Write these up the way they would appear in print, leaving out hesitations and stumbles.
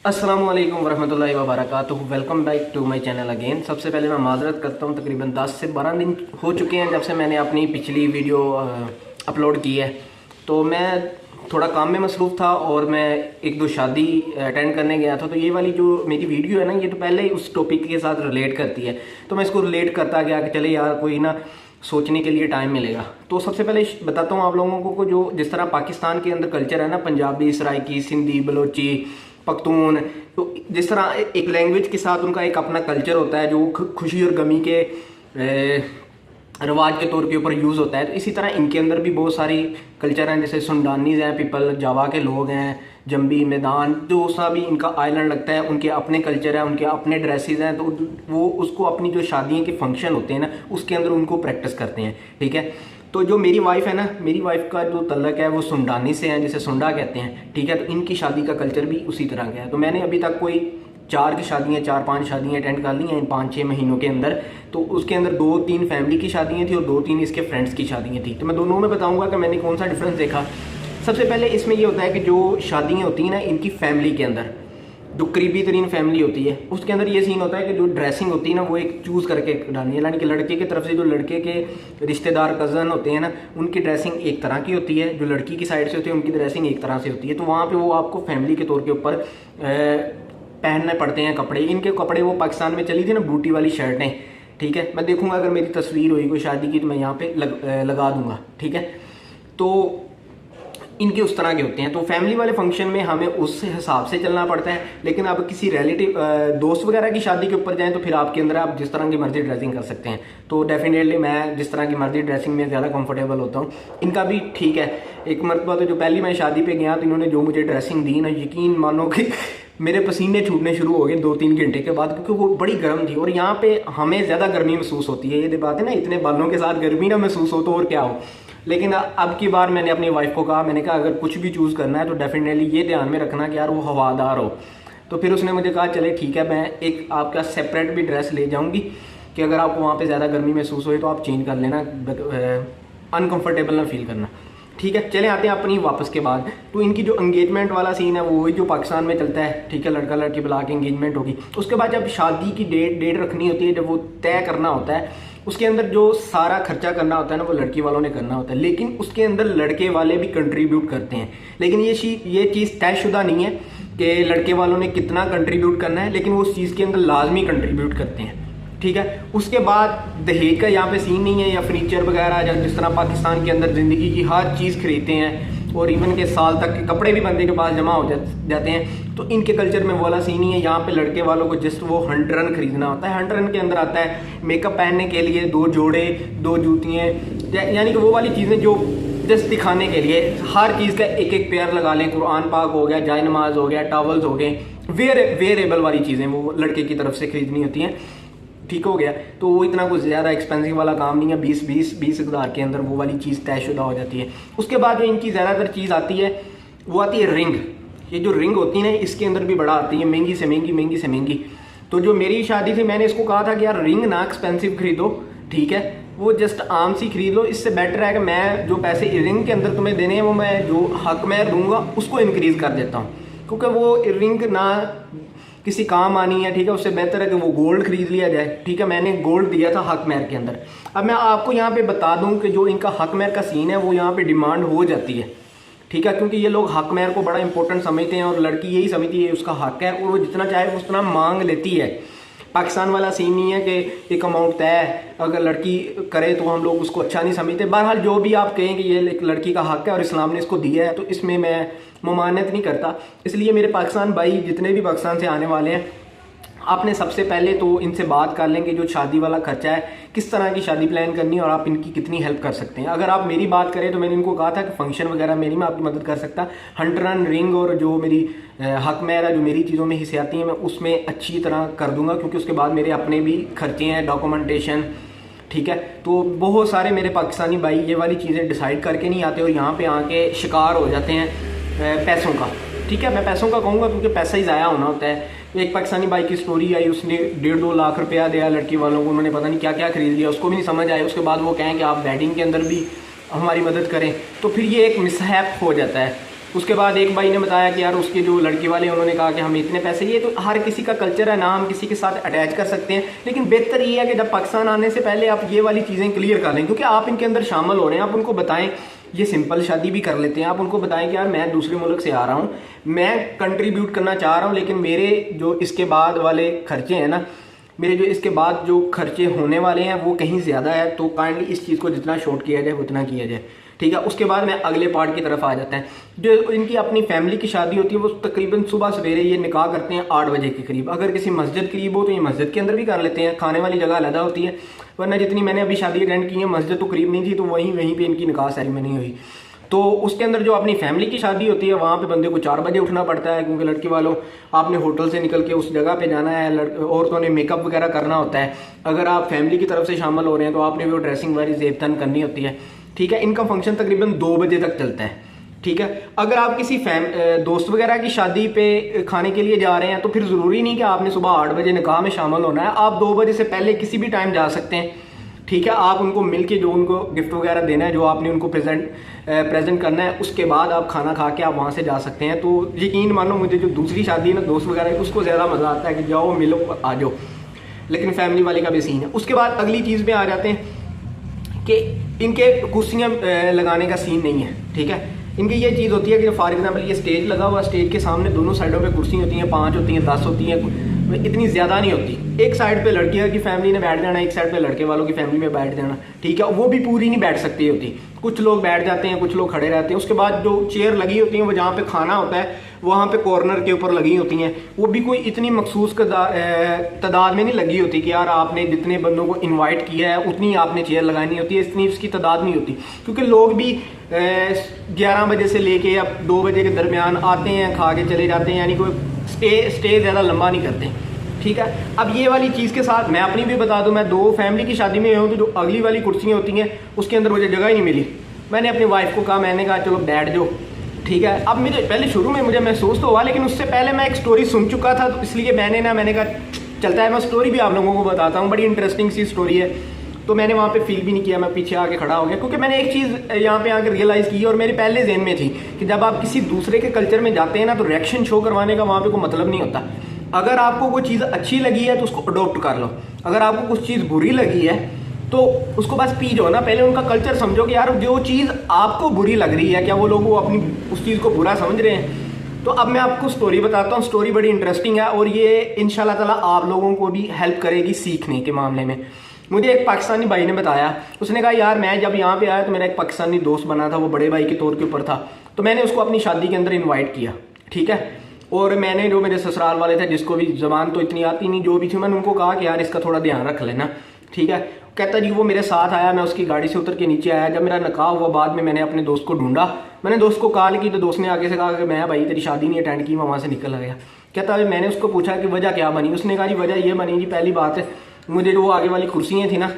अस्सलाम वालेकुम वरहमतुल्लाहि वबरकातुहू। Welcome back to my channel again. सबसे पहले मैं माज़रत करता हूँ, तकरीबन 10 से 12 दिन हो चुके हैं जब से मैंने अपनी पिछली वीडियो अपलोड की है। तो मैं थोड़ा काम में मसरूफ़ था और मैं एक दो शादी अटेंड करने गया था। तो ये वाली जो मेरी वीडियो है ना, ये तो पहले ही उस टॉपिक के साथ रिलेट करती है। तो मैं इसको रिलेट करता गया कि चले यार कोई ना सोचने के लिए टाइम मिलेगा। तो सबसे पहले बताता हूँ आप लोगों को जो जिस तरह पाकिस्तान के अंदर कल्चर है ना, पंजाबी, सराइकी, सिंधी, बलोची, पख्तून, तो जिस तरह एक लैंग्वेज के साथ उनका एक अपना कल्चर होता है जो खुशी और गमी के रिवाज के तौर के ऊपर यूज़ होता है। तो इसी तरह इनके अंदर भी बहुत सारी कल्चर हैं, जैसे सुंडानीज हैं, पीपल, जावा के लोग हैं, जंबी, मैदान, जो सा भी इनका आइलैंड लगता है, उनके अपने कल्चर है, उनके अपने ड्रेसेस हैं। तो वो उसको अपनी जो शादियों के फंक्शन होते हैं ना, उसके अंदर उनको प्रैक्टिस करते हैं। ठीक है। तो जो मेरी वाइफ है ना, मेरी वाइफ का जो तल्लक है वो सुंडानी से है, जिसे सुंडा कहते हैं। ठीक है। तो इनकी शादी का कल्चर भी उसी तरह का है। तो मैंने अभी तक कोई 4-5 शादियाँ अटेंड कर ली हैं इन 5-6 महीनों के अंदर। तो उसके अंदर 2-3 फैमिली की शादियाँ थी और 2-3 इसके फ्रेंड्स की शादियाँ थी। तो मैं दोनों में बताऊँगा कि मैंने कौन सा डिफरेंस देखा। सबसे पहले इसमें ये होता है कि जो शादियाँ होती हैं ना, इनकी फैमिली के अंदर जो करीबी तरीन फैमिली होती है, उसके अंदर ये सीन होता है कि जो ड्रेसिंग होती है ना, वो एक चूज़ करके डालनी है। यानी कि लड़के की तरफ से जो लड़के के रिश्तेदार कज़न होते हैं ना, उनकी ड्रेसिंग एक तरह की होती है, जो लड़की की साइड से होती है उनकी ड्रेसिंग एक तरह से होती है। तो वहाँ पे वो आपको फैमिली के तौर के ऊपर पहनने पड़ते हैं कपड़े। इनके कपड़े वो पाकिस्तान में चली थी ना, बूटी वाली शर्टें। ठीक है। मैं देखूँगा अगर मेरी तस्वीर हुई कोई शादी की तो मैं यहाँ पर लगा दूँगा। ठीक है। तो इनके उस तरह के होते हैं। तो फैमिली वाले फंक्शन में हमें उस हिसाब से चलना पड़ता है। लेकिन अब किसी रिलेटिव दोस्त वगैरह की शादी के ऊपर जाएं तो फिर आपके अंदर आप जिस तरह की मर्जी ड्रेसिंग कर सकते हैं। तो डेफिनेटली मैं जिस तरह की मर्जी ड्रेसिंग में ज़्यादा कंफर्टेबल होता हूँ। इनका भी ठीक है। एक मरतबा तो जो पहली मैं शादी पे गया तो इन्होंने जो मुझे ड्रेसिंग दी ना, यकीन मानो कि मेरे पसीने छूटने शुरू हो गए 2-3 घंटे के बाद, क्योंकि वो बड़ी गर्म थी। और यहाँ पे हमें ज़्यादा गर्मी महसूस होती है। ये बात है ना, इतने बालों के साथ गर्मी ना महसूस हो तो और क्या हो। लेकिन अब की बार मैंने अपनी वाइफ को कहा, मैंने कहा अगर कुछ भी चूज़ करना है तो डेफिनेटली ये ध्यान में रखना कि यार वो हवादार हो। तो फिर उसने मुझे कहा चले ठीक है, मैं एक आपका सेपरेट भी ड्रेस ले जाऊंगी कि अगर आपको वहाँ पे ज़्यादा गर्मी महसूस हो तो आप चेंज कर लेना, अनकंफर्टेबल ना फील करना। ठीक है। चले आते हैं अपनी वापस के बाद। तो इनकी जो एंगेजमेंट वाला सीन है वो जो पाकिस्तान में चलता है। ठीक है। लड़का लड़की बुला के एंगेजमेंट होगी। उसके बाद जब शादी की डेट रखनी होती है, जब वो तय करना होता है, उसके अंदर जो सारा खर्चा करना होता है ना, वो लड़की वालों ने करना होता है। लेकिन उसके अंदर लड़के वाले भी कंट्रीब्यूट करते हैं। लेकिन ये चीज़ तयशुदा नहीं है कि लड़के वालों ने कितना कंट्रीब्यूट करना है, लेकिन वो उस चीज़ के अंदर लाजमी कंट्रीब्यूट करते हैं। ठीक है। उसके बाद दहेज का यहाँ पे सीन नहीं है, या फर्नीचर वगैरह, या जिस तरह पाकिस्तान के अंदर ज़िंदगी की हर चीज़ खरीदते हैं और इवन के साल तक के कपड़े भी बंदे के पास जमा हो जाते हैं। तो इनके कल्चर में वो वाला सीन नहीं है। यहाँ पे लड़के वालों को जस्ट वो 100 रन खरीदना होता है। 100 रन के अंदर आता है मेकअप पहनने के लिए 2 जोड़े, 2 जूतियाँ, यानी कि वो वाली चीज़ें जो जस्ट दिखाने के लिए हर चीज़ का एक एक पेयर लगा लें। कुरान पाक हो गया, जाय नमाज हो गया, टॉवल्स हो गए, वेयरेबल वाली चीज़ें वो लड़के की तरफ से खरीदनी होती हैं। ठीक हो गया। तो वो इतना कुछ ज़्यादा एक्सपेंसिव वाला काम नहीं है। 20 हज़ार के अंदर वो वाली चीज़ तयशुदा हो जाती है। उसके बाद जो इनकी ज़्यादातर चीज़ आती है वो आती है रिंग। ये जो रिंग होती है ना, इसके अंदर भी बड़ा आती है, महंगी से महंगी, महंगी से महंगी। तो जो मेरी शादी थी, मैंने इसको कहा था कि यार रिंग ना एक्सपेंसिव खरीदो। ठीक है। वो जस्ट आम सी खरीद लो। इससे बेटर है कि मैं जो पैसे रिंग के अंदर तुम्हें देने हैं वो मैं जो हक मैं दूंगा उसको इनक्रीज़ कर देता हूँ, क्योंकि वो रिंग ना किसी काम आनी है। ठीक है। उससे बेहतर है कि वो गोल्ड खरीद लिया जाए। ठीक है। मैंने गोल्ड दिया था हक महर के अंदर। अब मैं आपको यहाँ पे बता दूं कि जो इनका हक महर का सीन है वो यहाँ पे डिमांड हो जाती है। ठीक है। क्योंकि ये लोग हक महर को बड़ा इंपॉर्टेंट समझते हैं और लड़की यही समझती है उसका हक है, और वो जितना चाहे उतना मांग लेती है। पाकिस्तान वाला सीन नहीं है कि एक अमाउंट तय है, अगर लड़की करे तो हम लोग उसको अच्छा नहीं समझते। बहरहाल जो भी आप कहें कि ये एक लड़की का हक है और इस्लाम ने इसको दिया है, तो इसमें मैं ममानियत नहीं करता। इसलिए मेरे पाकिस्तान भाई जितने भी पाकिस्तान से आने वाले हैं, आपने सबसे पहले तो इनसे बात कर लें कि जो शादी वाला खर्चा है, किस तरह की शादी प्लान करनी है और आप इनकी कितनी हेल्प कर सकते हैं। अगर आप मेरी बात करें तो मैंने इनको कहा था कि फंक्शन वगैरह मेरी मैं आपकी मदद कर सकता। 100 रन रिंग और जो मेरी हक महर है, जो मेरी चीज़ों में हिस्से आती हैं, मैं उसमें अच्छी तरह कर दूंगा, क्योंकि उसके बाद मेरे अपने भी खर्चे हैं, डॉक्यूमेंटेशन। ठीक है। तो बहुत सारे मेरे पाकिस्तानी भाई ये वाली चीज़ें डिसाइड करके नहीं आते और यहाँ पे आके शिकार हो जाते हैं पैसों का। ठीक है। मैं पैसों का कहूँगा क्योंकि पैसा ही ज़ाया होना होता है। एक पाकिस्तानी भाई की स्टोरी आई, उसने 1.5-2 लाख रुपया दिया लड़की वालों को, उन्होंने पता नहीं क्या क्या खरीद लिया, उसको भी नहीं समझ आया। उसके बाद वो कहें कि आप वेडिंग के अंदर भी हमारी मदद करें, तो फिर ये एक मिसहैप हो जाता है। उसके बाद एक भाई ने बताया कि यार उसके जो लड़की वाले उन्होंने कहा कि हम इतने पैसे, ये तो हर किसी का कल्चर है ना, हम किसी के साथ अटैच कर सकते हैं, लेकिन बेहतर ये है कि जब पाकिस्तान आने से पहले आप ये वाली चीज़ें क्लियर कर लें, क्योंकि आप इनके अंदर शामिल हो रहे हैं। आप उनको बताएं, ये सिंपल शादी भी कर लेते हैं, आप उनको बताएं कि यार मैं दूसरे मुल्क से आ रहा हूँ, मैं कंट्रीब्यूट करना चाह रहा हूँ, लेकिन मेरे जो इसके बाद वाले खर्चे हैं ना, मेरे जो इसके बाद जो खर्चे होने वाले हैं वो कहीं ज़्यादा है, तो काइंडली इस चीज़ को जितना शॉर्ट किया जाए उतना किया जाए, ठीक है। उसके बाद मैं अगले पार्ट की तरफ आ जाते हैं। जो इनकी अपनी फैमिली की शादी होती है वो तकरीबन सुबह सवेरे ये निकाह करते हैं 8 बजे के करीब। अगर किसी मस्जिद करीब हो तो ये मस्जिद के अंदर भी कर लेते हैं, खाने वाली जगह अलग होती है, वरना जितनी मैंने अभी शादी अटेंड की है मस्जिद तो करीब नहीं थी, तो वहीं पे इनकी निकाह सेरेमनी हुई। तो उसके अंदर जो अपनी फैमिली की शादी होती है वहाँ पे बंदे को 4 बजे उठना पड़ता है, क्योंकि लड़की वालों आपने होटल से निकल के उस जगह पे जाना है, औरतों ने मेकअप वगैरह करना होता है। अगर आप फैमिली की तरफ से शामिल हो रहे हैं तो आपने वो ड्रेसिंग वाली ज़ेबतन करनी होती है, ठीक है। इनका फंक्शन तकरीबन 2 बजे तक चलता है, ठीक है। अगर आप किसी दोस्त वगैरह की शादी पे खाने के लिए जा रहे हैं तो फिर ज़रूरी नहीं कि आपने सुबह 8 बजे निकाह में शामिल होना है, आप 2 बजे से पहले किसी भी टाइम जा सकते हैं, ठीक है। आप उनको मिलके जो उनको गिफ्ट वगैरह देना है, जो आपने उनको प्रेजेंट करना है, उसके बाद आप खाना खा के आप वहाँ से जा सकते हैं। तो यकीन मानो मुझे जो दूसरी शादी है ना दोस्त वगैरह, उसको ज़्यादा मज़ा आता है कि जाओ मिलो आ जाओ, लेकिन फैमिली वाले का भी सीन है। उसके बाद अगली चीज़ में आ जाते हैं कि इनके कुर्सियाँ लगाने का सीन नहीं है, ठीक है। इनकी ये चीज़ होती है कि फॉर एग्जाम्पल ये स्टेज लगा हुआ, स्टेज के सामने दोनों साइडों पे कुर्सी होती हैं, 5 होती हैं, 10 होती हैं, इतनी ज़्यादा नहीं होती। एक साइड पे लड़कियों की फैमिली ने बैठ जाना, एक साइड पे लड़के वालों की फैमिली में बैठ जाना, ठीक है। वो भी पूरी नहीं बैठ सकती होती, कुछ लोग बैठ जाते हैं, कुछ लोग खड़े रहते हैं। उसके बाद जो चेयर लगी होती हैं वो जहाँ पे खाना होता है वहाँ पे कॉर्नर के ऊपर लगी होती हैं, वो भी कोई इतनी मखसूस तादाद में नहीं लगी होती कि यार आपने जितने बंदों को इनवाइट किया है उतनी आपने चेयर लगानी होती है, इतनी उसकी तादाद नहीं होती, क्योंकि लोग भी 11 बजे से लेके अब 2 बजे के दरमियान आते हैं, खा के चले जाते हैं, यानी कोई स्टे ज़्यादा लंबा नहीं करते, ठीक है। अब ये वाली चीज़ के साथ मैं अपनी भी बता दूं, मैं 2 फैमिली की शादी में हूँ, तो जो अगली वाली कुर्सियाँ होती हैं उसके अंदर मुझे जगह ही नहीं मिली। मैंने अपनी वाइफ को कहा, मैंने कहा चलो बैठ जाओ, ठीक है। अब मुझे पहले शुरू में मुझे महसूस तो हुआ, लेकिन उससे पहले मैं एक स्टोरी सुन चुका था, तो इसलिए मैंने कहा चलता है मैं स्टोरी भी आप लोगों को बताता हूँ, बड़ी इंटरेस्टिंग सी स्टोरी है। तो मैंने वहाँ पे फील भी नहीं किया, मैं पीछे आके खड़ा हो गया, क्योंकि मैंने एक चीज़ यहाँ पे आकर रियलाइज़ की और मेरे पहले ज़हन में थी कि जब आप किसी दूसरे के कल्चर में जाते हैं ना, तो रिएक्शन शो करवाने का वहाँ पे कोई मतलब नहीं होता। अगर आपको कोई चीज़ अच्छी लगी है तो उसको अडोप्ट कर लो, अगर आपको कुछ चीज़ बुरी लगी है तो उसको बस पी जाओ ना, पहले उनका कल्चर समझो कि यार जो चीज़ आपको बुरी लग रही है क्या वो लोग वो अपनी उस चीज़ को बुरा समझ रहे हैं। तो अब मैं आपको स्टोरी बताता हूँ, स्टोरी बड़ी इंटरेस्टिंग है और ये इंशाल्लाह ताला आप लोगों को भी हेल्प करेगी सीखने के मामले में। मुझे एक पाकिस्तानी भाई ने बताया, उसने कहा यार मैं जब यहाँ पे आया तो मेरा एक पाकिस्तानी दोस्त बना था, वो बड़े भाई के तौर के ऊपर था, तो मैंने उसको अपनी शादी के अंदर इन्वाइट किया, ठीक है। और मैंने जो मेरे ससुराल वाले थे, जिसको भी ज़बान तो इतनी आती नहीं, जो भी थी, मैंने उनको कहा कि यार इसका थोड़ा ध्यान रख लेना, ठीक है। कहता जी वो मेरे साथ आया, मैं उसकी गाड़ी से उतर के नीचे आया। जब मेरा निकाह हुआ बाद में मैंने अपने दोस्त को ढूंढा, मैंने दोस्त को कॉल की तो दोस्त ने आगे से कहा कि मैं भाई तेरी शादी नहीं अटेंड की, मैं वहाँ से निकल गया। कहता है मैंने उसको पूछा कि वजह क्या बनी, उसने कहा जी वजह ये बनी जी, पहली बात है मुझे जो आगे वाली कुर्सियाँ थी ना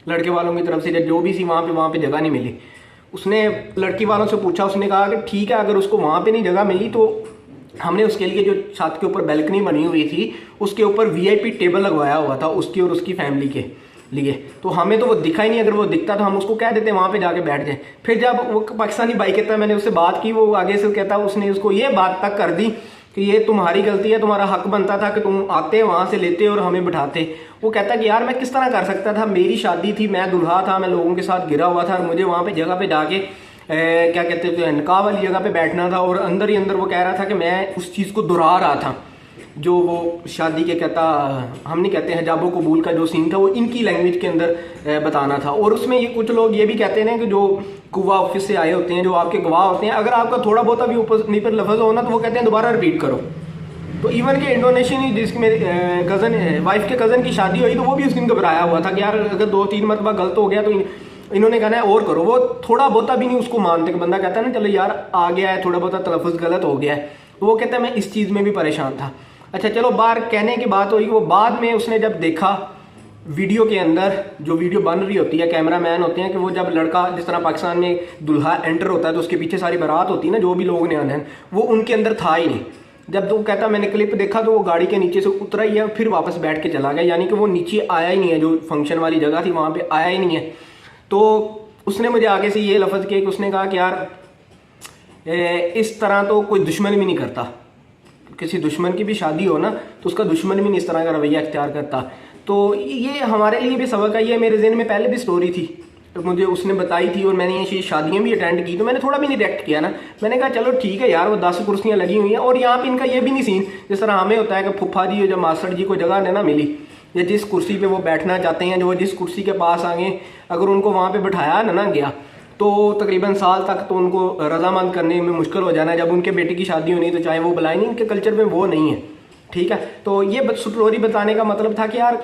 लड़के वालों की तरफ से जो भी थी वहाँ पे जगह नहीं मिली। उसने लड़की वालों से पूछा, उसने कहा कि ठीक है अगर उसको वहाँ पे नहीं जगह मिली तो हमने उसके लिए जो छत के ऊपर बैल्कनी बनी हुई थी उसके ऊपर वीआईपी टेबल लगवाया हुआ था उसकी और उसकी फैमिली के लिए, तो हमें तो वो दिखा ही नहीं, अगर वो दिखता तो हम उसको कह देते वहाँ पे जाके बैठ जाए। फिर जब वो पाकिस्तानी भाई कहता है मैंने उससे बात की, वो आगे से कहता उसने उसको ये बात तक कर दी कि ये तुम्हारी गलती है, तुम्हारा हक बनता था कि तुम आते वहाँ से लेते और हमें बिठाते। वो कहता कि यार मैं किस तरह कर सकता था, मेरी शादी थी, मैं दुल्हा था, मैं लोगों के साथ गिरा हुआ था और मुझे वहाँ पे जगह पे जाके क्या कहते हैं निकाह वाली जगह पे बैठना था, और अंदर ही अंदर वो कह रहा था कि मैं उस चीज़ को दोहरा रहा था जो वो शादी के कहता हम नहीं कहते हिजाबो कबूल का जो सीन था वो इनकी लैंग्वेज के अंदर बताना था। और उसमें ये कुछ लोग ये भी कहते हैं कि जो कुवा ऑफिस से आए होते हैं, जो आपके गवाह होते हैं, अगर आपका थोड़ा बहुत भी ऊपर नीचे लफ्ज़ हो ना तो वो कहते हैं दोबारा रिपीट करो। तो इवन के इंडोनेशियन जिसकी मेरी कज़न वाइफ के कज़न की शादी हुई तो वो भी उस दिन घबराया हुआ था कि यार अगर 2-3 मरतबा गलत हो गया तो इन्होंने कहना है और करो। वो थोड़ा बहुता भी नहीं उसको मानते कि बंदा कहता है ना चलो यार आ गया है, थोड़ा बहुता तलफ़ुज़ गलत हो गया है, तो वो कहता है मैं इस चीज़ में भी परेशान था। अच्छा चलो बाहर कहने की बात हुई, वो बाद में उसने जब देखा वीडियो के अंदर जो वीडियो बन रही होती है, कैमरा मैन होते हैं कि वो जब लड़का जिस तरह पाकिस्तान में दुल्हा एंटर होता है तो उसके पीछे सारी बारात होती है ना, जो भी लोग ने आने हैं, वो उनके अंदर था ही नहीं। जब तो कहता मैंने क्लिप देखा तो वो गाड़ी के नीचे से उतरा ही है, फिर वापस बैठ के चला गया, यानी कि वो नीचे आया ही नहीं है, जो फंक्शन वाली जगह थी वहाँ पे आया ही नहीं है। तो उसने मुझे आगे से ये लफ्ज़ किया कि उसने कहा कि यार इस तरह तो कोई दुश्मन भी नहीं करता। किसी दुश्मन की भी शादी हो ना तो उसका दुश्मन भी नहीं इस तरह का रवैया इख्तियार करता। तो ये हमारे लिए भी सबक है। ये मेरे ज़हन में पहले भी स्टोरी थी, तो मुझे उसने बताई थी और मैंने ये शादियाँ भी अटेंड की, तो मैंने थोड़ा भी नहीं रिएक्ट किया ना। मैंने कहा चलो ठीक है यार, वो 10 कुर्सियाँ लगी हुई हैं और यहाँ पे इनका ये भी नहीं सीन जिस तरह हमें होता है कि फुफ्फा जी जब मास्टर जी को जगह ना मिली या जिस कुर्सी पे वो बैठना चाहते हैं, जो जिस कुर्सी के पास आगे अगर उनको वहाँ पे बिठाया ना गया तो तकरीबन साल तक तो उनको रजामंद करने में मुश्किल हो जाना है। जब उनके बेटे की शादी होनी तो चाहे वो बुलाए नहीं, इनके कल्चर में वो नहीं है। ठीक है, तो ये स्टोरी बताने का मतलब था कि यार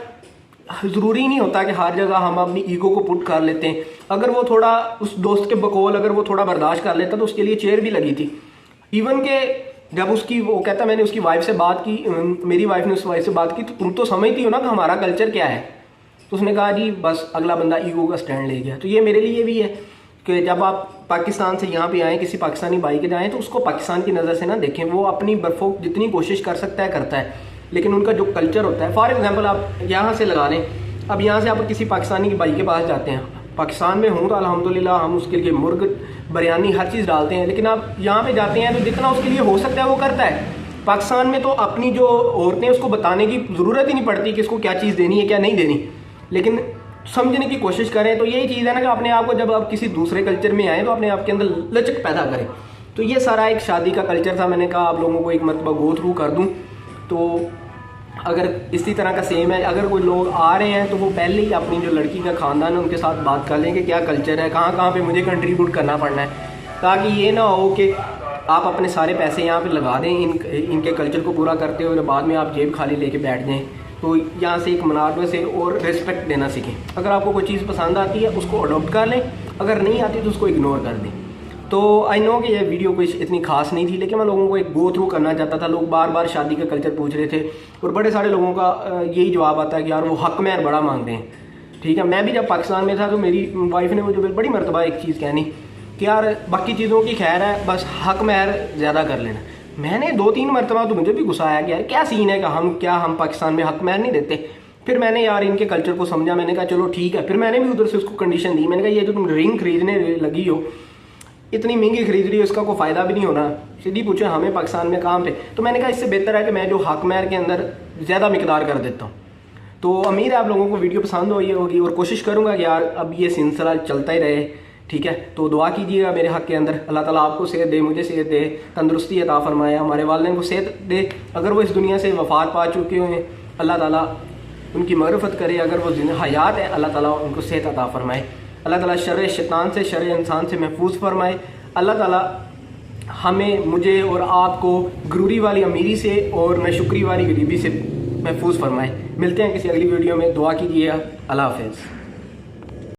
ज़रूरी नहीं होता कि हर जगह हम अपनी ईगो को पुट कर लेते हैं। अगर वो थोड़ा उस दोस्त के बकौल अगर वो थोड़ा बर्दाश्त कर लेता तो उसके लिए चेयर भी लगी थी। इवन के जब उसकी वो कहता मैंने उसकी वाइफ से बात की, मेरी वाइफ ने उस वाइफ से बात की, तो तुम तो समझती हो ना कि हमारा कल्चर क्या है। तो उसने कहा जी बस अगला बंदा ईगो का स्टैंड ले गया। तो ये मेरे लिए भी है कि जब आप पाकिस्तान से यहाँ पे आएँ, किसी पाकिस्तानी भाई के जाएँ तो उसको पाकिस्तान की नज़र से ना देखें। वो अपनी बर्फों जितनी कोशिश कर सकता है करता है, लेकिन उनका जो कल्चर होता है, फॉर एग्जांपल आप यहाँ से लगा लें, अब यहाँ से आप किसी पाकिस्तानी के भाई के पास जाते हैं, पाकिस्तान में हूँ तो अल्हम्दुलिल्लाह हम उसके लिए मुर्ग बिरयानी हर चीज़ डालते हैं, लेकिन आप यहाँ पे जाते हैं तो जितना उसके लिए हो सकता है वो करता है। पाकिस्तान में तो अपनी जो औरतें उसको बताने की ज़रूरत ही नहीं पड़ती कि इसको क्या चीज़ देनी है क्या नहीं देनी, लेकिन समझने की कोशिश करें। तो यही चीज़ है ना कि अपने आप को जब आप किसी दूसरे कल्चर में आए तो अपने आप के अंदर लचक पैदा करें। तो ये सारा एक शादी का कल्चर था। मैंने कहा आप लोगों को एक मरतबा गो थ्रू कर दूँ। तो अगर इसी तरह का सेम है, अगर कोई लोग आ रहे हैं तो वो पहले ही अपनी जो लड़की का ख़ानदान है उनके साथ बात कर लें कि क्या कल्चर है, कहाँ कहाँ पे मुझे कंट्रीब्यूट करना पड़ना है, ताकि ये ना हो कि आप अपने सारे पैसे यहाँ पे लगा दें इनके कल्चर को पूरा करते हुए, बाद में आप जेब खाली लेके बैठ जाएँ। तो यहाँ से एक मुनासबत से और रिस्पेक्ट देना सीखें। अगर आपको कोई चीज़ पसंद आती है उसको अडोप्ट कर लें, अगर नहीं आती तो उसको इग्नोर कर दें। तो आई नो कि यह वीडियो कोई इतनी खास नहीं थी, लेकिन मैं लोगों को एक गो थ्रू करना चाहता था। लोग बार बार शादी का कल्चर पूछ रहे थे और बड़े सारे लोगों का यही जवाब आता है कि यार वो हक महर बड़ा मांगते हैं। ठीक है, मैं भी जब पाकिस्तान में था तो मेरी वाइफ ने मुझे बड़ी मरतबा एक चीज़ कहनी कि यार बाकी चीज़ों की खैर है, बस हक महर ज़्यादा कर लेना। मैंने 2-3 मरतबा तो मुझे भी गुस्सा आया कि यार क्या सीन है कि हम पाकिस्तान में हक महर नहीं देते। फिर मैंने यार इनके कल्चर को समझा, मैंने कहा चलो ठीक है। फिर मैंने भी उधर से उसको कंडीशन दी, मैंने कहा ये जो तुम रिंग खरीदने लगी हो, इतनी महंगी खरीद रही हो, इसका कोई फ़ायदा भी नहीं होना। सीधी पूछे हमें पाकिस्तान में काम पे, तो मैंने कहा इससे बेहतर है कि मैं जो हक महर के अंदर ज़्यादा मिकदार कर देता हूँ। तो उम्मीद है आप लोगों को वीडियो पसंद होगी और कोशिश करूँगा कि यार अब ये सिलसिला चलता ही रहे। ठीक है, तो दुआ कीजिएगा मेरे हक़ के अंदर, अल्लाह ताला आपको सेहत दे, मुझे सेहत दे, तंदुरुस्ती अता फरमाए, हमारे वालिदैन को सेहत दे। अगर वो इस दुनिया से वफ़ात पा चुके हैं अल्लाह ताला उनकी मग़फ़िरत करे, अगर वो हयात है अल्लाह ताला उनको सेहत अता फरमाए। अल्लाह ताला शर्र शैतान से, शर्र इंसान से महफूज फरमाए। अल्लाह ताला हमें, मुझे और आपको गुरूरी वाली अमीरी से और नशुक्री वाली गरीबी से महफूज फरमाए। मिलते हैं किसी अगली वीडियो में, दुआ कीजिएगा। अल्लाह हाफ़िज़।